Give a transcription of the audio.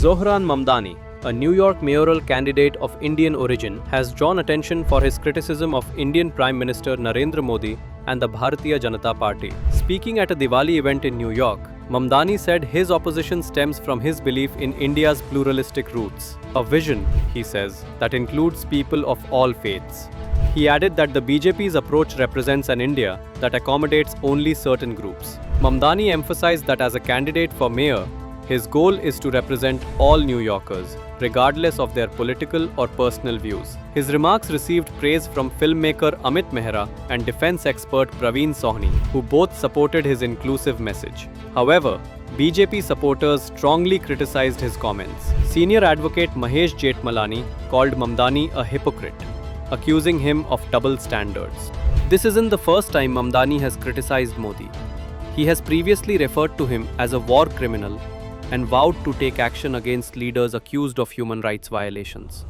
Zohran Mamdani, a New York mayoral candidate of Indian origin, has drawn attention for his criticism of Indian Prime Minister Narendra Modi and the Bharatiya Janata Party. Speaking at a Diwali event in New York, Mamdani said his opposition stems from his belief in India's pluralistic roots, a vision, he says, that includes people of all faiths. He added that the BJP's approach represents an India that accommodates only certain groups. Mamdani emphasized that as a candidate for mayor, his goal is to represent all New Yorkers, regardless of their political or personal views. His remarks received praise from filmmaker Amit Mehra and defense expert Praveen Sohni, who both supported his inclusive message. However, BJP supporters strongly criticized his comments. Senior advocate Mahesh Jethmalani called Mamdani a hypocrite, accusing him of double standards. This isn't the first time Mamdani has criticized Modi. He has previously referred to him as a war criminal and vowed to take action against leaders accused of human rights violations.